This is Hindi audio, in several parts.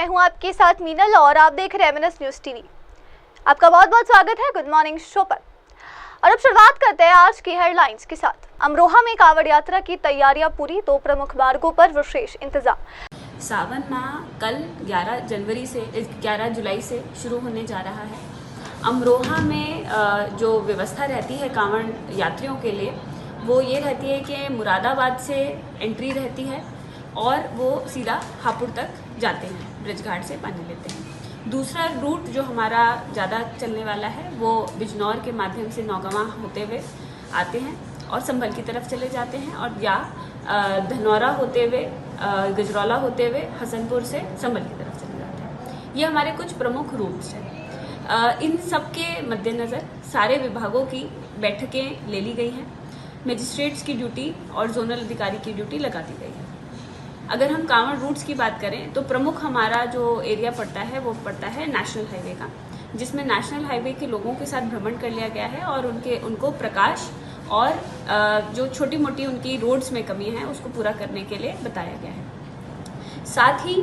मैं हूं आपके साथ मीनल और आप देख रहे हैं एमएनएस न्यूज टीवी। आपका बहुत बहुत स्वागत है गुड मॉर्निंग शो पर। और अब शुरुआत करते हैं आज की हेडलाइंस के साथ। अमरोहा में कांवड़ यात्रा की तैयारियां पूरी, 2 प्रमुख मार्गों पर विशेष इंतजाम। सावन माह कल 11 जुलाई से शुरू होने जा रहा है। अमरोहा में जो व्यवस्था रहती है कांवड़ यात्रियों के लिए वो ये रहती है कि मुरादाबाद से एंट्री रहती है और वो सीधा हापुड़ तक जाते हैं, ब्रजघाट से पानी लेते हैं। दूसरा रूट जो हमारा ज़्यादा चलने वाला है वो बिजनौर के माध्यम से नौगवां होते हुए आते हैं और संभल की तरफ चले जाते हैं और या धनौरा होते हुए गजरौला होते हुए हसनपुर से संभल की तरफ चले जाते हैं। ये हमारे कुछ प्रमुख रूट्स हैं। इन सब के मद्देनज़र सारे विभागों की बैठकें ले ली गई हैं। मजिस्ट्रेट्स की ड्यूटी और जोनल अधिकारी की ड्यूटी लगा दी गई है। अगर हम कांवड़ रूट्स की बात करें तो प्रमुख हमारा जो एरिया पड़ता है वो पड़ता है नेशनल हाईवे का, जिसमें नेशनल हाईवे के लोगों के साथ भ्रमण कर लिया गया है और उनको प्रकाश और जो छोटी मोटी उनकी रोड्स में कमी है उसको पूरा करने के लिए बताया गया है। साथ ही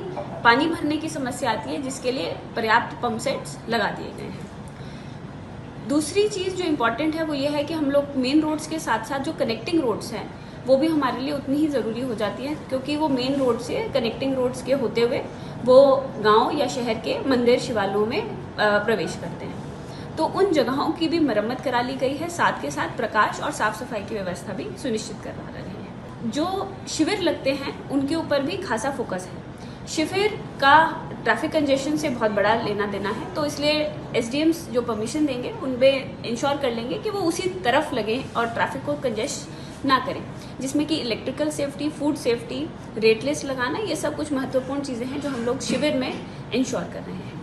पानी भरने की समस्या आती है जिसके लिए पर्याप्त पंप सेट्स लगा दिए गए हैं। दूसरी चीज़ जो इम्पॉर्टेंट है वो ये है कि हम लोग मेन रोड्स के साथ साथ जो कनेक्टिंग रोड्स हैं वो भी हमारे लिए उतनी ही ज़रूरी हो जाती है, क्योंकि वो मेन रोड से कनेक्टिंग रोड्स के होते हुए वो गांव या शहर के मंदिर शिवालयों में प्रवेश करते हैं। तो उन जगहों की भी मरम्मत करा ली गई है, साथ के साथ प्रकाश और साफ सफाई की व्यवस्था भी सुनिश्चित करवा रहे हैं। जो शिविर लगते हैं उनके ऊपर भी खासा फोकस है। शिविर का ट्रैफिक कंजेशन से बहुत बड़ा लेना देना है, तो इसलिए एसडीएम्स जो परमिशन देंगे उनमें इंश्योर कर लेंगे कि वो उसी तरफ लगें और ट्रैफिक को कंजेस्ट ना करें, जिसमें कि electrical safety, food safety, rate list लगाना, ये सब कुछ महत्वपूर्ण चीज़ें हैं जो हम लोग शिविर में इंश्योर कर रहे हैं।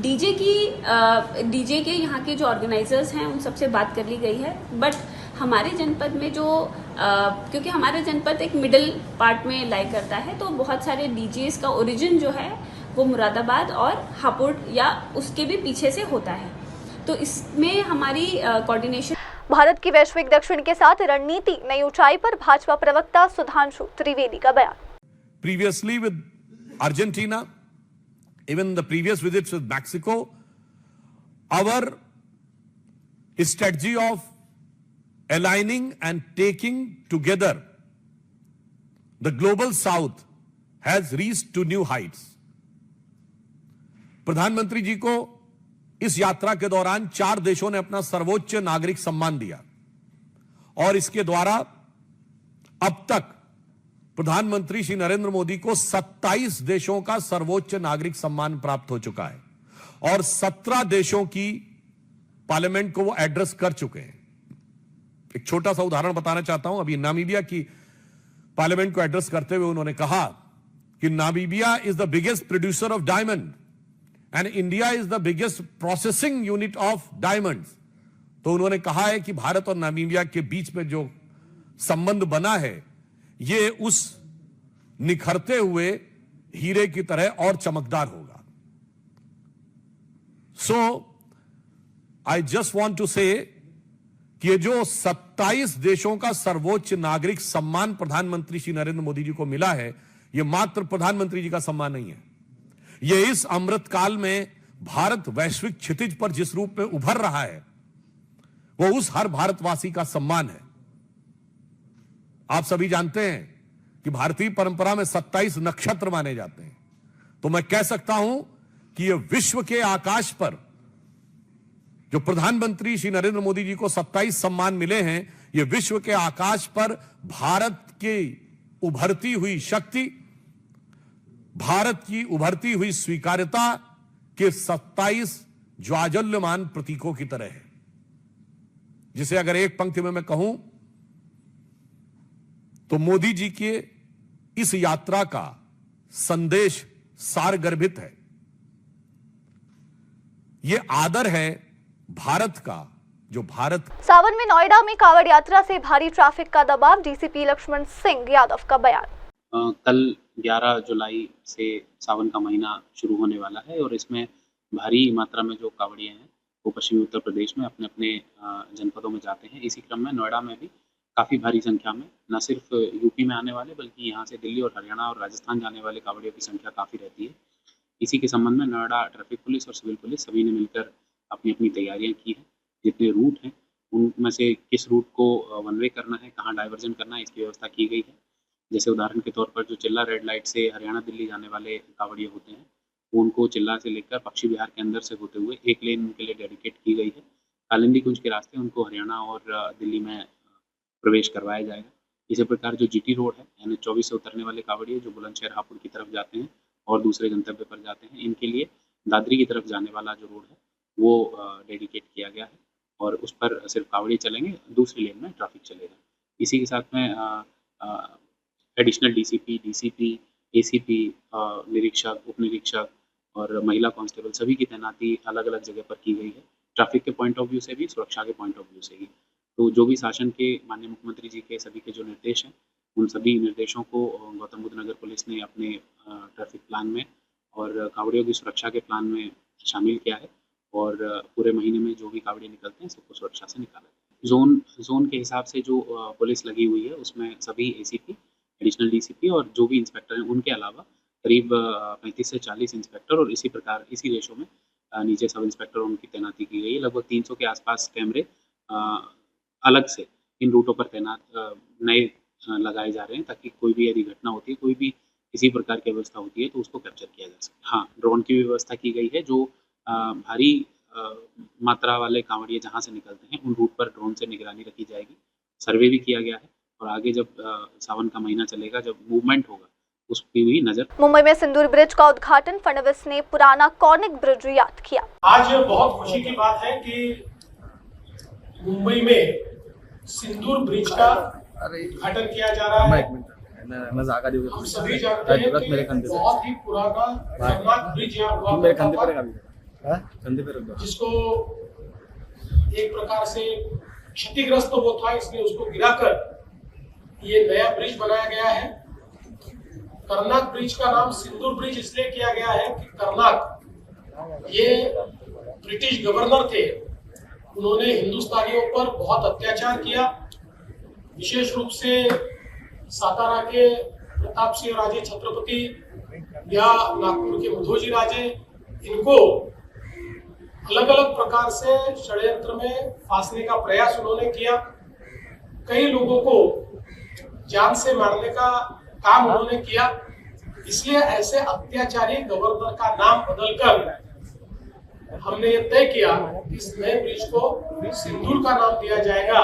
डीजे के यहाँ के जो ऑर्गेनाइजर्स हैं उन सबसे बात कर ली गई है, बट हमारे जनपद में क्योंकि हमारा जनपद एक मिडिल पार्ट में लाई करता है, तो बहुत सारे डीजेस का ओरिजिन जो है वो मुरादाबाद और हापुड़ या उसके भी पीछे से होता है, तो इसमें हमारी कोऑर्डिनेशन। भारत की वैश्विक दक्षिण के साथ रणनीति नई ऊंचाई पर, भाजपा प्रवक्ता सुधांशु त्रिवेदी का बयान। Previously with Argentina, even the previous visits with Mexico, our strategy of aligning and taking together the global south has reached to new heights. प्रधानमंत्री जी को इस यात्रा के दौरान 4 देशों ने अपना सर्वोच्च नागरिक सम्मान दिया और इसके द्वारा अब तक प्रधानमंत्री श्री नरेंद्र मोदी को 27 देशों का सर्वोच्च नागरिक सम्मान प्राप्त हो चुका है और 17 देशों की पार्लियामेंट को वो एड्रेस कर चुके हैं। एक छोटा सा उदाहरण बताना चाहता हूं। अभी नामीबिया की पार्लियामेंट को एड्रेस करते हुए उन्होंने कहा कि Namibia is the biggest producer of diamond and India is the biggest processing unit of diamonds. तो उन्होंने कहा है कि भारत और नामीबिया के बीच में जो संबंध बना है ये उस निखरते हुए हीरे की तरह और चमकदार होगा। सो आई जस्ट वांट टू से कि ये जो 27 देशों का सर्वोच्च नागरिक सम्मान प्रधानमंत्री श्री नरेंद्र मोदी जी को मिला है, ये मात्र प्रधानमंत्री जी का सम्मान नहीं है, ये इस अमृत काल में भारत वैश्विक क्षितिज पर जिस रूप में उभर रहा है वो उस हर भारतवासी का सम्मान है। आप सभी जानते हैं कि भारतीय परंपरा में 27 नक्षत्र माने जाते हैं, तो मैं कह सकता हूं कि ये विश्व के आकाश पर जो प्रधानमंत्री श्री नरेंद्र मोदी जी को 27 सम्मान मिले हैं, ये विश्व के आकाश पर भारत की उभरती हुई शक्ति, भारत की उभरती हुई स्वीकार्यता के 27 ज्वाजल्यमान प्रतीकों की तरह है, जिसे अगर एक पंक्ति में मैं कहूं तो मोदी जी के इस यात्रा का संदेश सारगर्भित है। ये आदर है भारत का, जो भारत। सावन में नोएडा में कांवड़ यात्रा से भारी ट्रैफिक का दबाव, डीसीपी लक्ष्मण सिंह यादव का बयान। कल 11 जुलाई से सावन का महीना शुरू होने वाला है और इसमें भारी मात्रा में जो कांवड़िए हैं वो पश्चिमी उत्तर प्रदेश में अपने अपने जनपदों में जाते हैं। इसी क्रम में नोएडा में भी काफ़ी भारी संख्या में न सिर्फ यूपी में आने वाले बल्कि यहाँ से दिल्ली और हरियाणा और राजस्थान जाने वाले कांवड़ियों की संख्या काफ़ी रहती है। इसी के संबंध में नोएडा ट्रैफिक पुलिस और सिविल पुलिस सभी ने मिलकर अपनी अपनी तैयारियां की हैं। जितने रूट हैं उनमें से किस रूट को वन वे करना है, कहाँ डाइवर्जन करना है, इसकी व्यवस्था की गई है। जैसे उदाहरण के तौर पर जो चिल्ला रेड लाइट से हरियाणा दिल्ली जाने वाले कांवड़िए होते हैं, उनको चिल्ला से लेकर पक्षी विहार के अंदर से होते हुए एक लेन उनके लिए डेडिकेट की गई है। कालिंदी कुंज के रास्ते उनको हरियाणा और दिल्ली में प्रवेश करवाया जाएगा। इसी प्रकार जो जीटी रोड है, NH-24 से उतरने वाले कांवड़िए जो बुलंदशहर हापुड़ की तरफ जाते हैं और दूसरे गंतव्य पर जाते हैं, इनके लिए दादरी की तरफ जाने वाला जो रोड है वो डेडिकेट किया गया है और उस पर सिर्फ कांवड़िए चलेंगे, दूसरी लेन में ट्रैफिक चलेगा। इसी के साथ में एडिशनल डीसीपी, एसीपी, निरीक्षक, उप निरीक्षक और महिला कांस्टेबल सभी की तैनाती अलग-अलग जगह पर की गई है। ट्रैफिक के पॉइंट ऑफ व्यू से भी, सुरक्षा के पॉइंट ऑफ व्यू से भी। तो जो भी शासन के माननीय मुख्यमंत्री जी के सभी के जो निर्देश हैं, उन सभी निर्देशों को गौतम बुद्ध नगर पुलिस ने अपने ट्रैफिक प्लान में और कांवड़ियों की सुरक्षा के प्लान में शामिल किया है और पूरे महीने में जो भी कांवड़िए निकलते हैं सबको सुरक्षा से निकाला जाए। जोन के हिसाब से जो पुलिस लगी हुई है उसमें सभी एसीपी, एडिशनल डीसीपी और जो भी इंस्पेक्टर हैं उनके अलावा करीब 35 से 40 इंस्पेक्टर और इसी प्रकार इसी रेशो में नीचे सब इंस्पेक्टर उनकी तैनाती की गई है। लगभग 300 के आसपास कैमरे अलग से इन रूटों पर तैनात नए लगाए जा रहे हैं ताकि कोई भी यदि घटना होती है, कोई भी किसी प्रकार की व्यवस्था होती है तो उसको कैप्चर किया जा सके। हाँ, ड्रोन की भी व्यवस्था की गई है। जो भारी मात्रा वाले कांवड़िए जहाँ से निकलते हैं उन रूट पर ड्रोन से निगरानी रखी जाएगी। सर्वे भी किया गया है और आगे जब सावन का महीना चलेगा, जब मूवमेंट होगा, उसकी भी नजर। मुंबई में सिंदूर ब्रिज का उद्घाटन फडणवीस ने पुराना कॉर्निक ब्रिज याद किया। आज बहुत खुशी की बात है कि मुंबई में सिंदूर ब्रिज का उद्घाटन किया जा रहा है। हम सभी जानते हैं कि बहुत ही पुराना खतरनाक ब्रिज यहाँ हुआ करता था, जिसको एक प्रकार से क्षतिग्रस्त वो था, इसलिए उसको गिराकर ये नया ब्रिज बनाया गया है। कर्नाक ब्रिज का नाम सिंदूर ब्रिज इसलिए किया गया है कि कर्नाक ये ब्रिटिश गवर्नर थे, उन्होंने हिंदुस्तानियों पर बहुत अत्याचार किया। विशेष रूप से सातारा के प्रताप सिंह राजे छत्रपति या नागपुर के मुधोजी राजे, इनको अलग अलग प्रकार से षड्यंत्र में फांसने का प्रयास उन्होंने किया। कई लोगों को जान से मारने का काम उन्होंने किया। इसलिए ऐसे अत्याचारी गवर्नर का नाम बदलकर हमने ये तय किया कि इस नए ब्रिज को सिंदूर का नाम दिया जाएगा,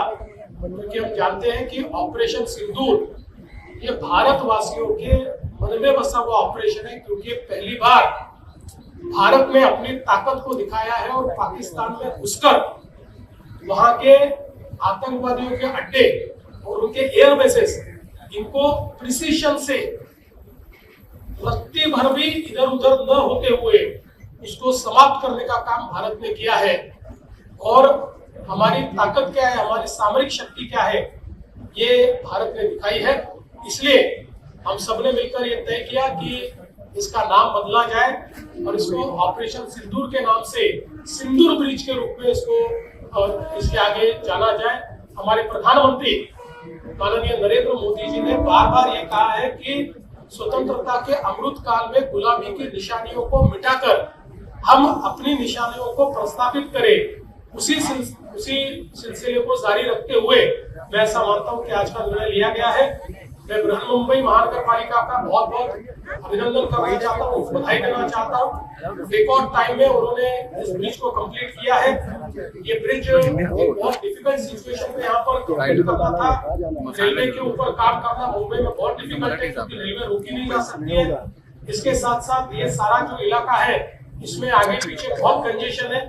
क्योंकि हम जानते हैं कि ऑपरेशन सिंदूर ये भारतवासियों के मन में बसा हुआ ऑपरेशन है, क्योंकि पहली बार भारत में अपनी ताकत को दिखाया है और पाकिस्तान में घुसकर वहां के आतंकवादियों के अड्डे और उनके एयर बेसेस, इनको प्रिसीशन से रत्ती भर भी इधर उधर न होते हुए उसको समाप्त करने का काम भारत ने किया है। और हमारी ताकत क्या है, हमारी सामरिक शक्ति क्या है, ये भारत ने दिखाई है। इसलिए हम सबने मिलकर ये तय किया कि इसका नाम बदला जाए और इसको ऑपरेशन सिंदूर के नाम से सिंदूर ब्रिज के रूप में इसको और इसके आगे जाना जाए। हमारे प्रधानमंत्री माननीय नरेंद्र मोदी जी ने बार बार ये कहा है कि स्वतंत्रता के अमृत काल में गुलामी की निशानियों को मिटाकर हम अपनी निशानियों को प्रस्तावित करें। उसी सिलसिले को जारी रखते हुए मैं ऐसा मानता हूं कि आज का निर्णय लिया गया है। मैं बृहन्मुंबई महानगर पालिका का बहुत बहुत अभिनंदन करना चाहता हूँ, बधाई देना चाहता हूँ। रिकॉर्ड टाइम में उन्होंने इस ब्रिज को कंप्लीट किया है। ये ब्रिज बहुत डिफिकल्ट सिचुएशन में यहाँ पर कंप्लीट करना था। रेलवे के ऊपर काम करना मुंबई में बहुत डिफिकल्ट है, क्योंकि रेलवे रोकी नहीं जा सकती है। इसके साथ साथ ये सारा जो इलाका है, इसमें आगे पीछे बहुत कंजेशन है।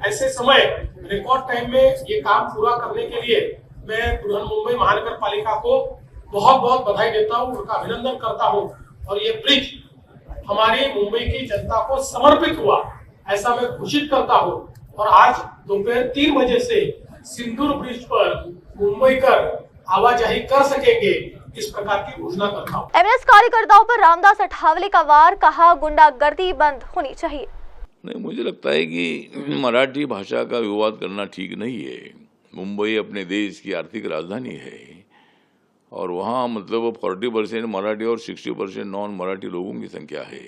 ऐसे समय रिकॉर्ड टाइम में ये काम पूरा करने के लिए मैं बृहन्मुंबई महानगर पालिका को बहुत बहुत बधाई देता हूँ, उनका अभिनंदन करता हूँ। और ये ब्रिज हमारी मुंबई की जनता को समर्पित हुआ, ऐसा मैं घोषित करता हूँ। और आज दोपहर 3 बजे से सिंदूर ब्रिज पर मुंबई कर आवाजाही कर सकेंगे, इस प्रकार की घोषणा करता हूँ। एमएनएस कार्यकर्ताओं पर रामदास अठावले का वार, कहा गुंडागर्दी बंद होनी चाहिए। नहीं, मुझे लगता है कि मराठी भाषा का विवाद करना ठीक नहीं है। मुंबई अपने देश की आर्थिक राजधानी है और वहाँ मतलब 40% मराठी और 60% नॉन मराठी लोगों की संख्या है।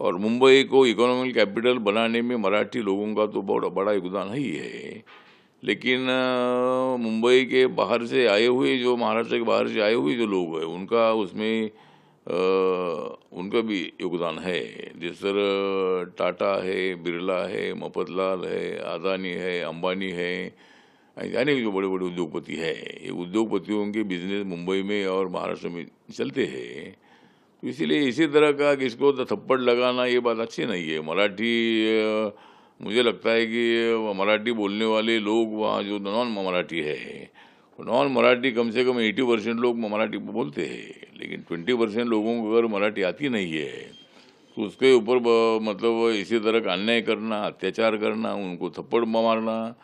और मुंबई को इकोनॉमिक कैपिटल बनाने में मराठी लोगों का तो बहुत बड़ा योगदान ही है। लेकिन मुंबई के बाहर से आए हुए, जो महाराष्ट्र के बाहर से आए हुए जो लोग हैं, उनका उसमें उनका भी योगदान है। जिस तरह टाटा है, बिरला है, मफतलाल है, अदानी है, अंबानी है, यानी जो बड़े बड़े उद्योगपति है, ये उद्योगपतियों के बिजनेस मुंबई में और महाराष्ट्र में चलते हैं। तो इसीलिए इसी तरह का किसको थप्पड़ लगाना ये बात अच्छी नहीं है। मराठी, मुझे लगता है कि मराठी बोलने वाले लोग वहाँ जो नॉन मराठी है, नॉन मराठी कम से कम 80% लोग मराठी बोलते हैं, लेकिन 20% लोगों को अगर मराठी आती नहीं है तो उसके ऊपर मतलब इसी तरह का अन्याय करना, अत्याचार करना, उनको थप्पड़ मारना,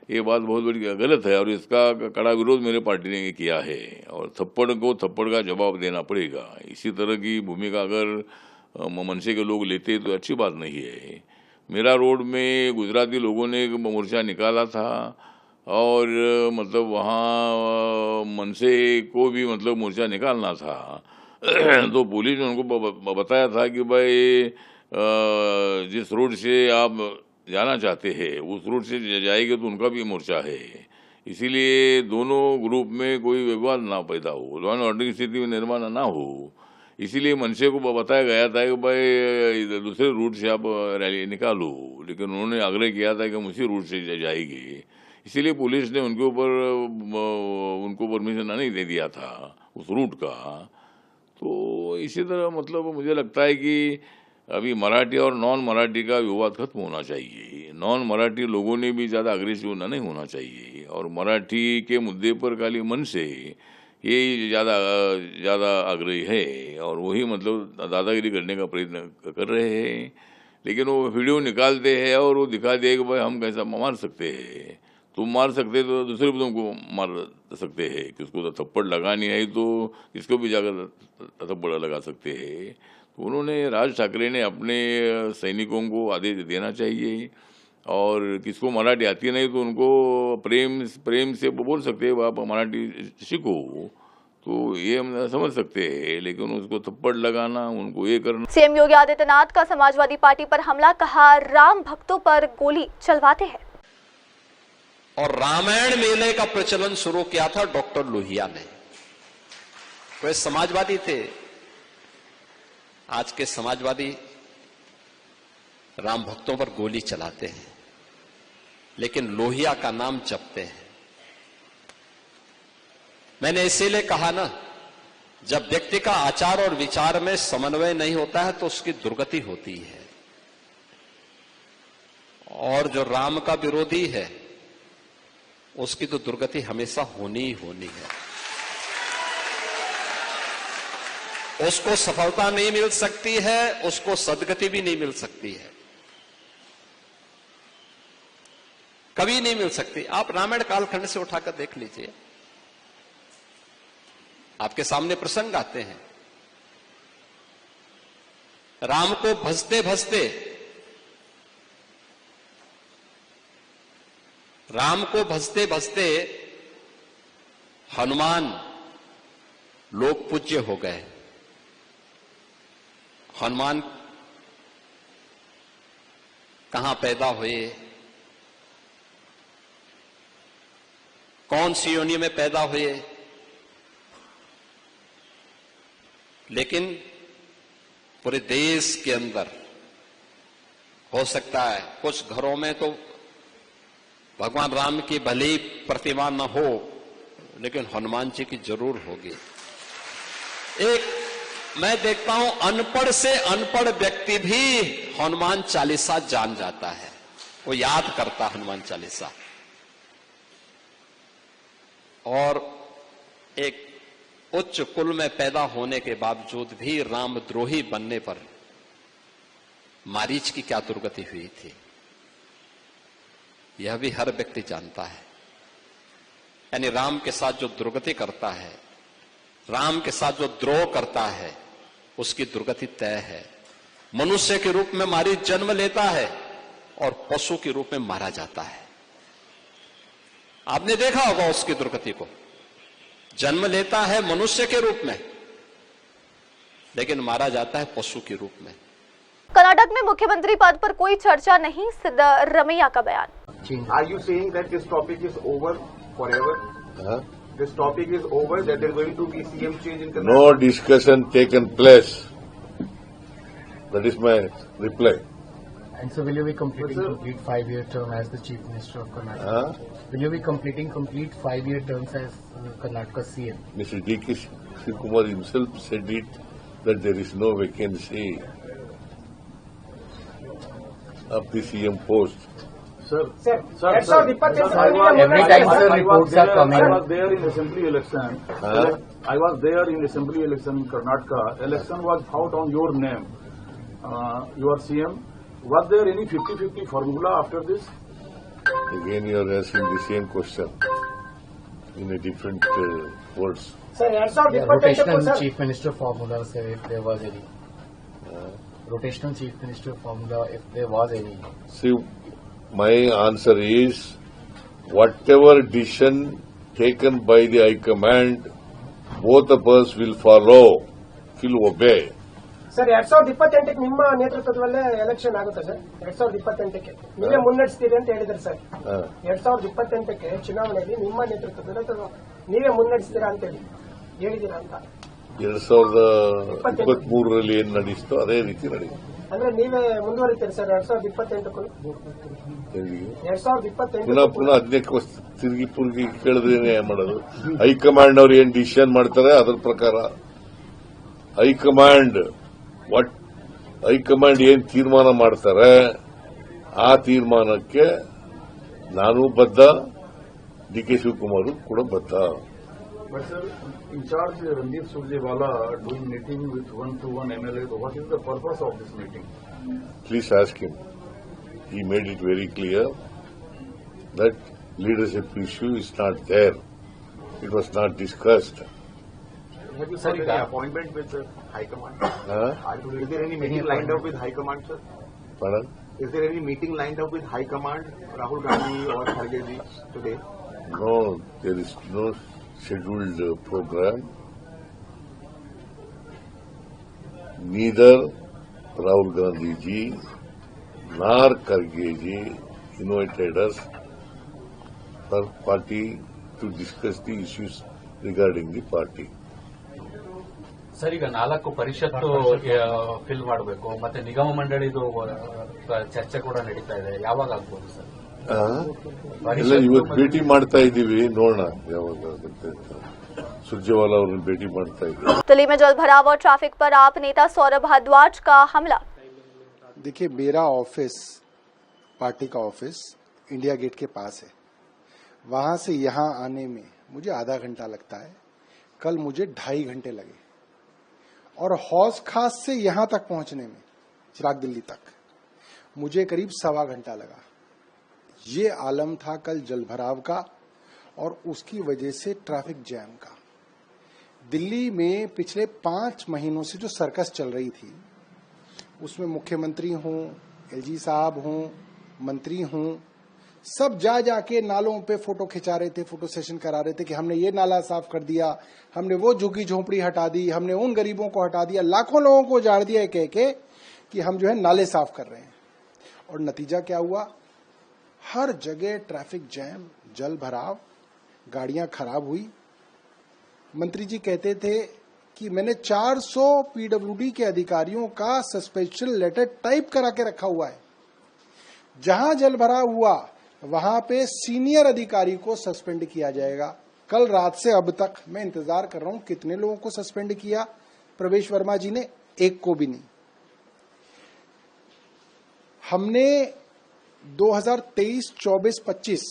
ये बात बहुत बड़ी गलत है और इसका कड़ा विरोध मेरे पार्टी ने किया है। और थप्पड़ को थप्पड़ का जवाब देना पड़ेगा। इसी तरह की भूमिका अगर मनसे के लोग लेते तो अच्छी बात नहीं है। मेरा रोड में गुजराती लोगों ने एक मोर्चा निकाला था और मतलब वहाँ मनसे को भी मतलब मोर्चा निकालना था तो पुलिस ने उनको बताया था कि भाई जिस रोड से आप जाना चाहते हैं उस रूट से जाएंगे तो उनका भी मोर्चा है। इसीलिए दोनों ग्रुप में कोई विवाद ना पैदा हो, लॉ एंड ऑर्डर की स्थिति में निर्माण ना हो, इसीलिए मनसे को बताया गया था कि भाई दूसरे रूट से आप रैली निकालो, लेकिन उन्होंने आग्रह किया था कि हम उसी रूट से जाएंगे। इसीलिए पुलिस ने उनके ऊपर उनको परमिशन नहीं दे दिया था उस रूट का। तो इसी तरह मतलब मुझे लगता है कि अभी मराठी और नॉन मराठी का विवाद खत्म होना चाहिए। नॉन मराठी लोगों ने भी ज़्यादा अग्रेसिव नहीं होना चाहिए और मराठी के मुद्दे पर खाली मन से ये ज़्यादा आग्रही है और वही मतलब दादागिरी करने का प्रयत्न कर रहे हैं। लेकिन वो वीडियो निकालते हैं और वो दिखा दे कि भाई हम कैसा मार सकते हैं, तुम मार सकते तो दूसरे भी तुमको मार सकते हैं, किसको तो थप्पड़ लगानी है तो किसको भी जाकर थप्पड़ लगा सकते हैं। तो उन्होंने, राज ठाकरे ने अपने सैनिकों को आदेश देना चाहिए और किसको मराठी आती नहीं तो उनको प्रेम से बोल सकते हैं आप मराठी सीखो, तो ये हम समझ सकते हैं। लेकिन उसको थप्पड़ लगाना, उनको ये करना। सीएम योगी आदित्यनाथ का समाजवादी पार्टी पर हमला, कहा राम भक्तों पर गोली चलवाते हैं। और रामायण मेले का प्रचलन शुरू किया था डॉक्टर लोहिया ने। वे समाजवादी थे। आज के समाजवादी राम भक्तों पर गोली चलाते हैं, लेकिन लोहिया का नाम जपते हैं। मैंने इसीलिए कहा ना, जब व्यक्ति का आचार और विचार में समन्वय नहीं होता है तो उसकी दुर्गति होती है। और जो राम का विरोधी है उसकी तो दुर्गति हमेशा होनी ही होनी है। उसको सफलता नहीं मिल सकती है, उसको सदगति भी नहीं मिल सकती है, कभी नहीं मिल सकती। आप रामायण कालखंड से उठाकर देख लीजिए, आपके सामने प्रसंग आते हैं। राम को भजते भजते, राम को भजते भजते हनुमान लोक पूज्य हो गए। हनुमान कहां पैदा हुए, कौन सी योनि में पैदा हुए, लेकिन पूरे देश के अंदर हो सकता है कुछ घरों में तो भगवान राम की भले ही प्रतिमा न हो, लेकिन हनुमान जी की जरूर होगी। एक मैं देखता हूं अनपढ़ से अनपढ़ व्यक्ति भी हनुमान चालीसा जान जाता है, वो याद करता हनुमान चालीसा। और एक उच्च कुल में पैदा होने के बावजूद भी रामद्रोही बनने पर मारीच की क्या दुर्गति हुई थी, यह भी हर व्यक्ति जानता है। यानी राम के साथ जो दुर्गति करता है, राम के साथ जो द्रोह करता है, उसकी दुर्गति तय है। मनुष्य के रूप में मारीच जन्म लेता है और पशु के रूप में मारा जाता है। आपने देखा होगा उसकी दुर्गति को। जन्म लेता है मनुष्य के रूप में, लेकिन मारा जाता है पशु के रूप में। कर्नाटक में मुख्यमंत्री पद पर कोई चर्चा नहीं, सिद्धरमैया का बयान। Are you saying that this topic is over forever? This topic is over, that there is going to be CM change in Karnataka? No discussion taken place. That is my reply. And so will you be completing complete 5-year term as the Chief Minister of Karnataka? Will you be completing complete 5-year terms as Karnataka CM? Mr. D.K. Shivakumar himself said it, that there is no vacancy of the CM post. Sir, every time sir reports are coming. I was there in assembly election. I was there in assembly election in Karnataka. Election was fought on your name. You are CM. Was there any 50-50 formula after this? Again you are asking the same question in a different words. Sir, rotational Chief Minister formula, sir, if there was any. Rotational Chief Minister formula, if there was any. See, my answer is, whatever decision taken by the High Command, both of us will follow, will obey. Sir 2028ಕ್ಕೆ ನಿಮ್ಮ ನೇತೃತ್ವದಲ್ಲೇ ಎಲೆಕ್ಷನ್ ಆಗುತ್ತೆ ಸರ್. 2028ಕ್ಕೆ ನೀವೇ ಮುನ್ನಡೆಸ್ತೀರಿ ಅಂತ ಹೇಳಿದ್ರು ಸರ್. 2028ಕ್ಕೆ ಚುನಾವಣೆಯಲ್ಲಿ ನಿಮ್ಮ ನೇತೃತ್ವದಲ್ಲಿ ನೀವೇ ಮುನ್ನಡೆಸ್ತೀರಾ ಅಂತ ಹೇಳಿದೀರಾ ಅಂತ. 2023ರಲ್ಲಿ ಏನು ನಡೆಯಿತೋ ಅದೇ ರೀತಿ ನಡೆಯುತ್ತೆ. ಅಂದ್ರೆ ನೀವೇ ಮುಂದುವರಿತೀರಿ ಸರ್ 2028ಕ್ಕೂ? 2028 ಪುನಃ ಅದಕ್ಕೆ ತಿರುಗಿ ಕೇಳಿದ್ರೆ ಏನ್ ಮಾಡೋದು? ಹೈಕಮಾಂಡ್ ಅವ್ರು ಏನ್ ಡಿಸಿಷನ್ ಮಾಡ್ತಾರೆ ಅದರ ಪ್ರಕಾರ ಹೈಕಮಾಂಡ್ ಏನ್ ತೀರ್ಮಾನ ಮಾಡ್ತಾರೆ ಆ ತೀರ್ಮಾನಕ್ಕೆ ನಾನು ಬದ್ಧ, ಡಿ.ಕೆ. ಶಿವಕುಮಾರ್ ಕೂಡ ಬದ್ಧ. But sir, in charge Randeep Surjewala doing meeting with 1-to-1 MLA, what is the purpose of this meeting? Please ask him. He made it very clear that leadership issue is not there. It was not discussed. Have you sought any appointment with the High Command? Is there any meeting lined up with High Command, sir? Pardon? Is there any meeting lined up with High Command, Rahul Gandhi or Kharge ji today? No, there is no scheduled program. Neither Rahul Gandhi ji nor Kharge ji invited us for party to discuss the issues regarding the party. Sir, ಈಗ 4 ಪರಿಷತ್ತು ಫಿಲ್ ಮಾಡಬೇಕು, ಮತ್ತೆ ನಿಗಮ ಮಂಡಳಿದು ಚರ್ಚೆ ಕೂಡ ನಡೀತಾ ಇದೆ. ಯಾವಾಗ ಆಗ್ಬೋದು ಸರ್? ಎಲ್ಲ ಇವತ್ತು ಭೇಟಿ ಮಾಡ್ತಾ ಇದ್ದೀವಿ, ನೋಡೋಣ ಯಾವಾಗ ಆಗುತ್ತೆ. सुरजेवाला ಅವ್ರನ್ನ ಭೇಟಿ ಮಾಡ್ತಾ ಇದ್ದೀವಿ. दिल्ली में जल भराव और ट्रैफिक पर आप नेता सौरभ भारद्वाज का हमला। देखिए, मेरा ऑफिस, पार्टी का ऑफिस इंडिया गेट के पास है। वहां से यहाँ आने में मुझे आधा घंटा लगता है। कल मुझे 2.5 घंटे लगे और हौज खास से यहां तक पहुंचने में, चिराग दिल्ली तक, मुझे करीब 1.25 घंटा लगा। ये आलम था कल जल भराव का और उसकी वजह से ट्रैफिक जैम का। दिल्ली में पिछले 5 महीनों से जो सर्कस चल रही थी, उसमें मुख्यमंत्री हूं, एलजी साहब हूं, मंत्री हूं, सब जाके नालों पे फोटो खिंचा रहे थे, फोटो सेशन करा रहे थे कि हमने ये नाला साफ कर दिया, हमने वो झुग्गी झोंपड़ी हटा दी, हमने उन गरीबों को हटा दिया, लाखों लोगों को उजाड़ दिया कह के कि हम जो है नाले साफ कर रहे हैं। और नतीजा क्या हुआ? हर जगह ट्रैफिक जैम, जल भराव, गाड़ियां खराब हुई। मंत्री जी कहते थे कि मैंने 400 पीडब्ल्यूडी के अधिकारियों का सस्पेंशन लेटर टाइप करा के रखा हुआ है। जहां जल भराव हुआ वहां पे सीनियर अधिकारी को सस्पेंड किया जाएगा। कल रात से अब तक मैं इंतजार कर रहा हूं कितने लोगों को सस्पेंड किया। प्रवेश वर्मा जी ने एक को भी नहीं। हमने 2023, 24, 25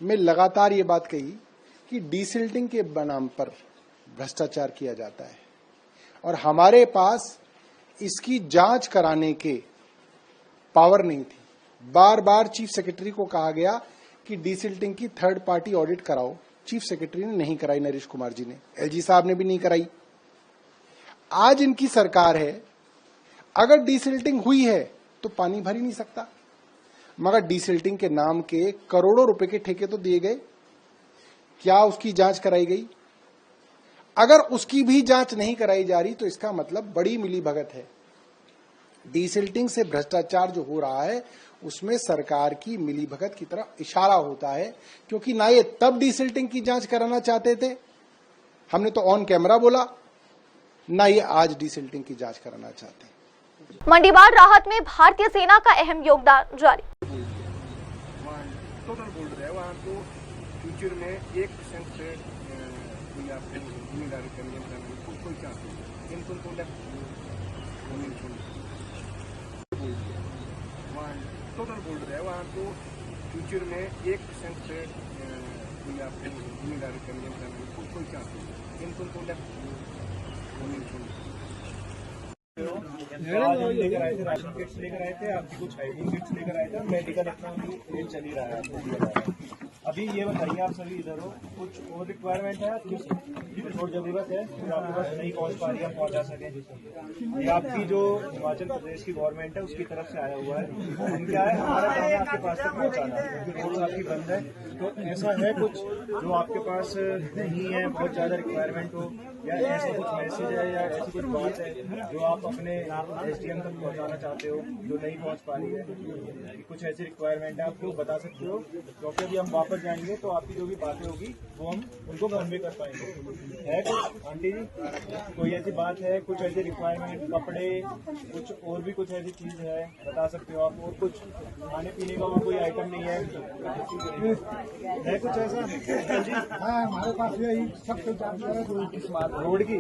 में लगातार ये बात कही कि डीसिल्टिंग के नाम पर भ्रष्टाचार किया जाता है और हमारे पास इसकी जांच कराने के पावर नहीं थी। बार बार चीफ सेक्रेटरी को कहा गया कि डीसिल्टिंग की 3rd पार्टी ऑडिट कराओ। चीफ सेक्रेटरी ने नहीं कराई, नरेश कुमार जी ने, एलजी साहब ने भी नहीं कराई। आज इनकी सरकार है, अगर डीसिल्टिंग हुई है तो पानी भर ही नहीं सकता, मगर डीसिल्टिंग के नाम के करोड़ों रुपए के ठेके तो दिए गए। क्या उसकी जांच कराई गई? अगर उसकी भी जांच नहीं कराई जा रही तो इसका मतलब बड़ी मिलीभगत है। डिसिल्टिंग से भ्रष्टाचार जो हो रहा है उसमें सरकार की मिलीभगत की तरफ इशारा होता है, क्योंकि ना ये तब डिसिल्टिंग की जांच कराना चाहते थे, हमने तो ऑन कैमरा बोला, ना ये आज डिसिल्टिंग की जांच कराना चाहते हैं। मंडीबाड़ राहत में भारतीय सेना का अहम योगदान जारी। टोटल बोल रहे हैं वहाँ तो फ्यूचर में 1% से कोई आपको जिम्मेदारी करने का कोई चांस नहीं, इनको टोटल बोल रहे हैं वहाँ तो फ्यूचर में 1% से कोई आपको जिम्मेदारी करने का कोई चांस नहीं, इनको लेकर आए थे, राशन किट्स लेकर आए थे, आपकी कुछ हाइजीन किट्स लेकर आए थे, मेडिकल अपना ट्रेन चल ही रहा है। अभी ये बताइए, आप सभी इधर हो, कुछ और रिक्वायरमेंट है आपकी और जरूरत है जो आपके पास नहीं पहुंच पा रही है, पहुंचा सकें? ये आपकी जो हिमाचल प्रदेश की गवर्नमेंट है उसकी तरफ से आया हुआ है। हम क्या है, हमारा काम है आपके पास तक पहुंचाना, क्योंकि रोड आपकी बंद है। तो ऐसा है कुछ जो आपके पास नहीं है, बहुत ज्यादा रिक्वायरमेंट हो, या ऐसा कुछ मैसेज है या ऐसी कुछ बात है जो आप अपने SDM तक पहुंचाना चाहते हो जो नहीं पहुंच पा रही है, कुछ ऐसी रिक्वायरमेंट है, आप लोग बता सकते हो, क्योंकि अभी हम वापस जाएंगे तो आपकी जो भी बातें होगी वो हम उनको कन्वे कर पाएंगे। है कुछ आंटी जी, कोई ऐसी बात है, कुछ ऐसी रिक्वायरमेंट, कपड़े, कुछ और भी कुछ ऐसी चीज है, बता सकते हो आप? और कुछ खाने पीने का और कोई आइटम नहीं है कुछ ऐसा? जी हाँ, हमारे पास यही सब रोड की,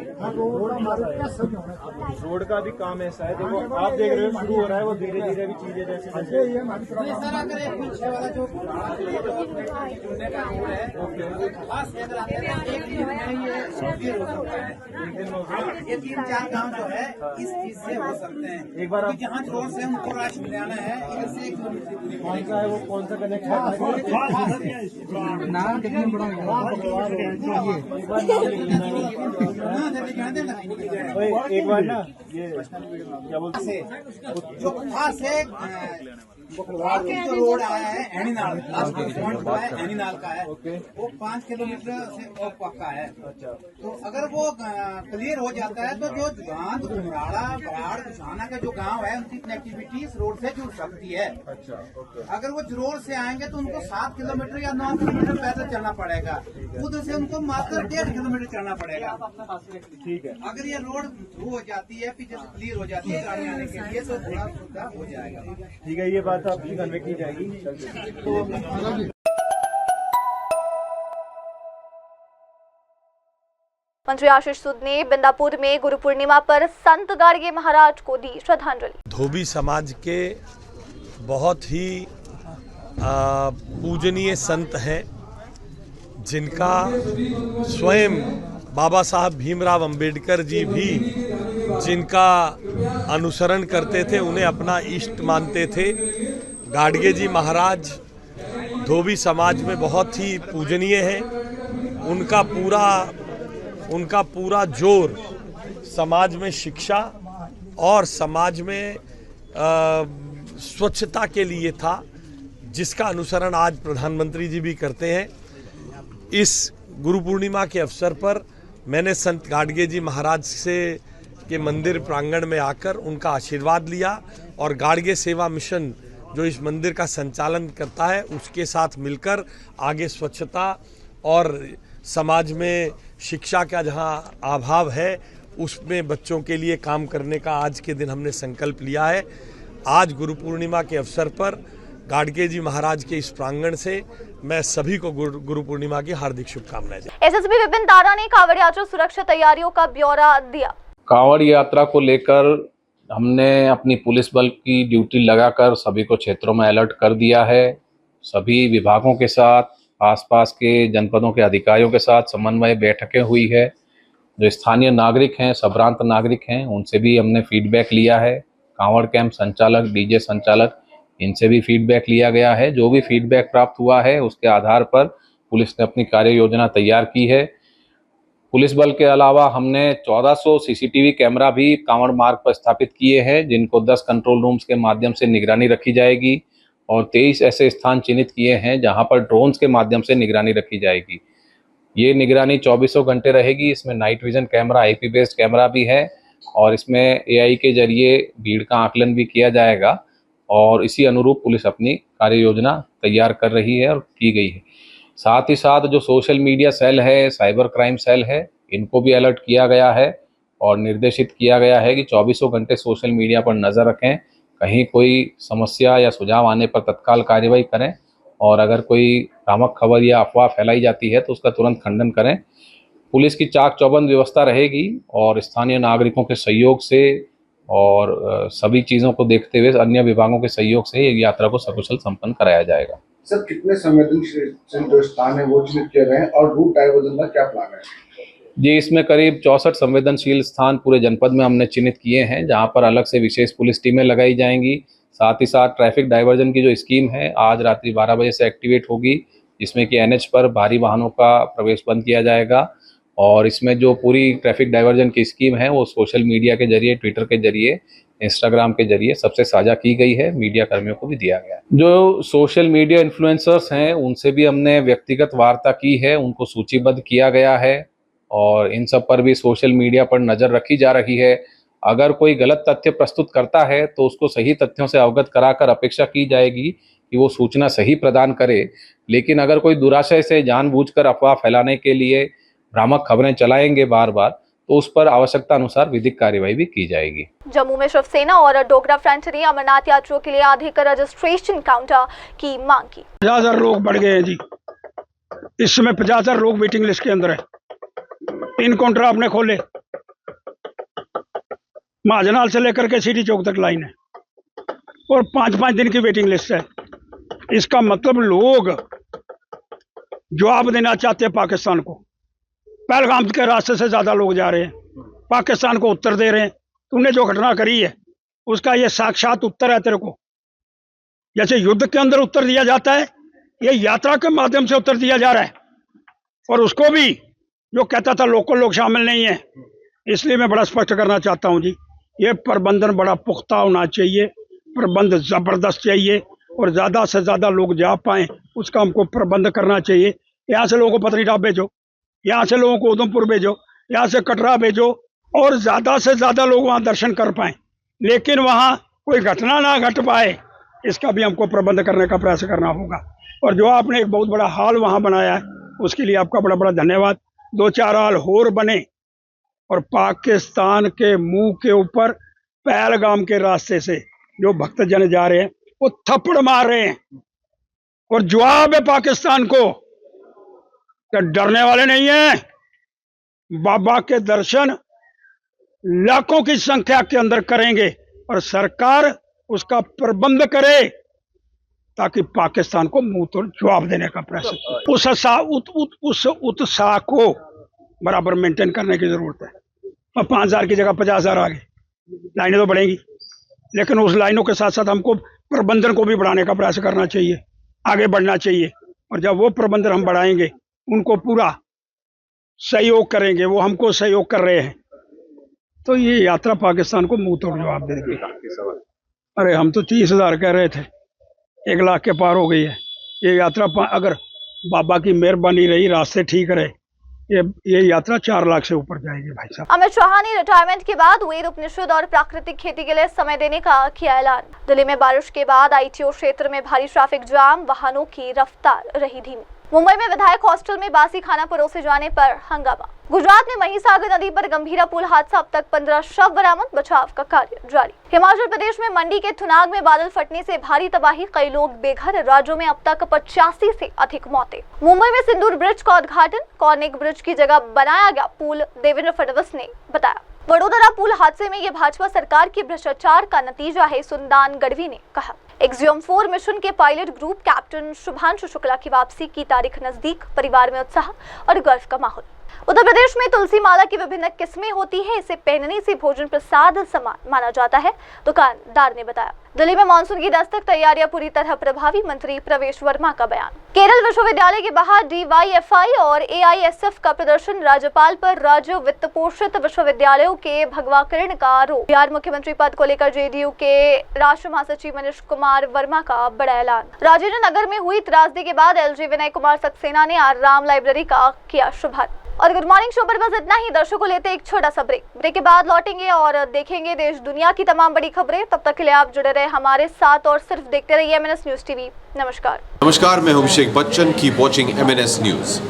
रोड का भी काम ऐसा है, देखो आप देख रहे हो शुरू हो रहा है, वो धीरे धीरे भी चीजें जैसे ये 3-4 काम जो है इस चीज से हो सकते हैं। एक बार आप जहाँ जोर से हमको राशन लाना है, इधर से 1 किलोमीटर कौन सा है, वो कौन सा कनेक्शन नाम कितने बड़ा एक बार ना, ये क्या बोलते हैं जो खास है जो रोड आया है एनीनाल, लास्ट पॉइंट जो है एनीनाल का है, वो 5 किलोमीटर से और पक्का है। तो अगर वो क्लियर हो जाता है तो जो जुगांत, घुमराड़ा, बराड़, कुशाना का जो गांव है उनकी कनेक्टिविटी इस रोड से जुड़ सकती है। अगर वो जरूर से आएंगे तो उनको 7 किलोमीटर या 9 किलोमीटर पैदल चलना पड़ेगा, उधर से उनको मात्र 1.5 किलोमीटर चलना पड़ेगा। ठीक है, अगर ये रोड थ्रू हो जाती है, पीछे से क्लियर हो जाती है गाड़ी आने के लिए, तो थोड़ा सुविधा हो जाएगा। ठीक है, ये बात आपकी कन्वे की जाएगी। मंत्री आशीष सूद ने बिंदापुर में गुरु पूर्णिमा पर संत गाड़गे महाराज को दी श्रद्धांजलि। धोबी समाज के बहुत ही पूजनीय संत हैं, जिनका स्वयं बाबा साहब भीमराव अंबेडकर जी भी जिनका अनुसरण करते थे, उन्हें अपना इष्ट मानते थे। गाड़गे जी महाराज धोबी समाज में बहुत ही पूजनीय हैं। उनका पूरा जोर समाज में शिक्षा और समाज में स्वच्छता के लिए था, जिसका अनुसरण आज प्रधानमंत्री जी भी करते हैं। इस गुरु पूर्णिमा के अवसर पर मैंने संत गाड़गे जी महाराज से के मंदिर प्रांगण में आकर उनका आशीर्वाद लिया और गाड़गे सेवा मिशन जो इस मंदिर का संचालन करता है उसके साथ मिलकर आगे स्वच्छता और समाज में शिक्षा का जहां अभाव है उसमें बच्चों के लिए काम करने का आज के दिन हमने संकल्प लिया है। आज गुरु पूर्णिमा के अवसर पर गाड़गे जी महाराज के इस प्रांगण से मैं सभी को गुरु पूर्णिमा की हार्दिक शुभकामनाएं। एसएसपी विपिन दारा ने कांवड़ यात्रा सुरक्षा तैयारियों का ब्यौरा दिया। कांवड़ यात्रा को लेकर हमने अपनी पुलिस बल की ड्यूटी लगाकर सभी को क्षेत्रों में अलर्ट कर दिया है। सभी विभागों के साथ, आसपास के जनपदों के अधिकारियों के साथ समन्वय बैठकें हुई है। जो स्थानीय नागरिक हैं, सभ्रांत नागरिक हैं, उनसे भी हमने फीडबैक लिया है। कांवड़ कैंप संचालक, डीजे संचालक, इनसे भी फीडबैक लिया गया है। जो भी फीडबैक प्राप्त हुआ है उसके आधार पर पुलिस ने अपनी कार्य योजना तैयार की है। पुलिस बल के अलावा हमने 1400 सीसीटीवी कैमरा भी कांवड़ मार्ग पर स्थापित किए हैं, जिनको 10 कंट्रोल रूम्स के माध्यम से निगरानी रखी जाएगी और 23 ऐसे स्थान चिन्हित किए हैं जहां पर ड्रोन्स के माध्यम से निगरानी रखी जाएगी। ये निगरानी 24 घंटे रहेगी। इसमें night vision camera, IP based camera भी है और इसमें AI के जरिए भीड़ का आकलन भी किया जाएगा और इसी अनुरूप पुलिस अपनी कार्य योजना तैयार कर रही है और की गई है। साथ ही साथ जो सोशल मीडिया सेल है, साइबर क्राइम सेल है, इनको भी अलर्ट किया गया है और निर्देशित किया गया है कि 24 घंटे सोशल मीडिया पर नज़र रखें, कहीं कोई समस्या या सुझाव आने पर तत्काल कार्रवाई करें और अगर कोई भ्रामक खबर या अफवाह फैलाई जाती है तो उसका तुरंत खंडन करें। पुलिस की चाक चौबंद व्यवस्था रहेगी और स्थानीय नागरिकों के सहयोग से और सभी चीज़ों को देखते हुए अन्य विभागों के सहयोग से ये यात्रा को सकुशल संपन्न कराया जाएगा। सर, कितने संवेदनशील जो स्थान है वो चिन्हित किए गए हैं और रूट डाइवर्जन का क्या प्लान है? जी, इसमें करीब 64 संवेदनशील स्थान पूरे जनपद में हमने चिन्हित किए हैं, जहां पर अलग से विशेष पुलिस टीमें लगाई जाएंगी। साथ ही साथ ट्रैफिक डाइवर्जन की जो स्कीम है आज रात्रि 12 बजे से एक्टिवेट होगी, जिसमें कि NH पर भारी वाहनों का प्रवेश बंद किया जाएगा और इसमें जो पूरी ट्रैफिक डाइवर्जन की स्कीम है वो सोशल मीडिया के जरिए, ट्विटर के जरिए, इंस्टाग्राम के जरिए सबसे साझा की गई है, मीडिया कर्मियों को भी दिया गया है। जो सोशल मीडिया इन्फ्लुएंसर्स हैं उनसे भी हमने व्यक्तिगत वार्ता की है, उनको सूचीबद्ध किया गया है और इन सब पर भी सोशल मीडिया पर नज़र रखी जा रही है। अगर कोई गलत तथ्य प्रस्तुत करता है तो उसको सही तथ्यों से अवगत कराकर अपेक्षा की जाएगी कि वो सूचना सही प्रदान करे, लेकिन अगर कोई दुराशय से जानबूझकर अफवाह फैलाने के लिए भ्रामक खबरें चलाएंगे बार बार तो उस पर आवश्यकता अनुसार विधिक कार्यवाही भी की जाएगी। जम्मू में शिवसेना और डोगरा फ्रंट ने अमरनाथ यात्रियों के लिए अधिक रजिस्ट्रेशन काउंटर की मांग की। 50,000 लोग बढ़ गए हैं जी, इस समय 50,000 लोग वेटिंग लिस्ट के अंदर है। 3 काउंटर आपने खोले, महाजनाल से लेकर के सिटी चौक तक लाइन है और 5-5 दिन की वेटिंग लिस्ट है। इसका मतलब लोग जवाब देना चाहते हैं पाकिस्तान को। पहलगाम के रास्ते से ज्यादा लोग जा रहे हैं, पाकिस्तान को उत्तर दे रहे हैं। तूने जो घटना करी है उसका ये साक्षात उत्तर है तेरे को। जैसे युद्ध के अंदर उत्तर दिया जाता है, ये यात्रा के माध्यम से उत्तर दिया जा रहा है। और उसको भी जो कहता था लोकल लोग शामिल नहीं है, इसलिए मैं बड़ा स्पष्ट करना चाहता हूं जी, ये प्रबंधन बड़ा पुख्ता होना चाहिए, प्रबंध जबरदस्त चाहिए और ज्यादा से ज्यादा लोग जा पाए उसका हमको प्रबंध करना चाहिए। यहाँ से लोगों को पत्नीटॉप भेजो, यहाँ से लोगों को उधमपुर भेजो, यहाँ से कटरा भेजो और ज्यादा से ज्यादा लोग वहाँ दर्शन कर पाए, लेकिन वहाँ कोई घटना ना घट पाए, इसका भी हमको प्रबंध करने का प्रयास करना होगा। और जो आपने एक बहुत बड़ा हॉल वहाँ बनाया है उसके लिए आपका बड़ा बड़ा धन्यवाद। 2-4 हॉल और बने और पाकिस्तान के मुंह के ऊपर पहलगाम के रास्ते से जो भक्तजन जा रहे हैं वो थप्पड़ मार रहे हैं और जवाब है पाकिस्तान को कि डरने वाले नहीं हैं। बाबा के दर्शन लाखों की संख्या के अंदर करेंगे और सरकार उसका प्रबंध करे ताकि पाकिस्तान को मुंह तोड़ जवाब देने का प्रयास। उस उत्साह को बराबर मेंटेन करने की जरूरत है। और 5,000 की जगह 50,000 आ गए, लाइनें तो बढ़ेंगी, लेकिन उस लाइनों के साथ साथ हमको प्रबंधन को भी बढ़ाने का प्रयास करना चाहिए, आगे बढ़ना चाहिए। और जब वो प्रबंधन हम बढ़ाएंगे, उनको पूरा सहयोग करेंगे, वो हमको सहयोग कर रहे हैं, तो ये यात्रा पाकिस्तान को मुंह तोड़ जवाब देगी। अरे हम तो 30,000 कह रहे थे, 1 लाख के पार हो गई है ये यात्रा। अगर बाबा की मेहरबानी रही, रास्ते ठीक रहे, ये यात्रा 4 लाख से ऊपर जाएगी भाई साहब। अमित शाह ने रिटायरमेंट के बाद वेद उपनिषद और प्राकृतिक खेती के लिए समय देने का किया ऐलान। दिल्ली में बारिश के बाद ITO क्षेत्र में भारी ट्रैफिक जाम, वाहनों की रफ्तार रही धीमी। मुंबई में विधायक हॉस्टल में बासी खाना परोसे जाने पर हंगामा। गुजरात में महिसागर नदी पर गंभीरा पुल हादसा, अब तक 15 शव बरामद, बचाव का कार्य जारी। हिमाचल प्रदेश में मंडी के थुनाग में बादल फटने से भारी तबाही, कई लोग बेघर, राज्यों में अब तक 85 से अधिक मौतें। मुंबई में सिंदूर ब्रिज का उद्घाटन, कॉर्निक ब्रिज की जगह बनाया गया पुल, देवेंद्र फडणवीस ने बताया। वडोदरा पुल हादसे में ये भाजपा सरकार के भ्रष्टाचार का नतीजा है, सुंदान गढ़वी ने कहा। एक्सियम 4 मिशन के pilot group captain Shubhanshu Shukla की वापसी की तारीख नजदीक, परिवार में उत्साह और गर्व का माहौल। उत्तर प्रदेश में तुलसी माला की विभिन्न किस्में होती है, इसे पहनने से भोजन प्रसाद समान माना जाता है, दुकानदार ने बताया। दिल्ली में मानसून की दस्तक, तैयारियां पूरी तरह प्रभावी, मंत्री प्रवेश वर्मा का बयान। केरल विश्वविद्यालय के बाहर DYFI और AISF का प्रदर्शन, राज्यपाल पर राज्य वित्त पोषित विश्वविद्यालयों के भगवाकरण का आरोप। बिहार मुख्यमंत्री पद को लेकर JDU के राष्ट्रीय महासचिव मनीष कुमार वर्मा का बड़ा ऐलान। राजेंद्र नगर में हुई त्रासदी के बाद LG विनय कुमार सक्सेना ने राम लाइब्रेरी का किया शुभारंभ। और गुड मॉर्निंग शो पर बस इतना ही। दर्शकों लेते एक छोटा सा ब्रेक के बाद लौटेंगे और देखेंगे देश दुनिया की तमाम बड़ी खबरें। तब तक के लिए आप जुड़े रहे हमारे साथ और सिर्फ देखते रहिए MNS न्यूज टीवी। नमस्कार। नमस्कार, मैं हूं Abhishek Bachchan. Keep watching MNS news.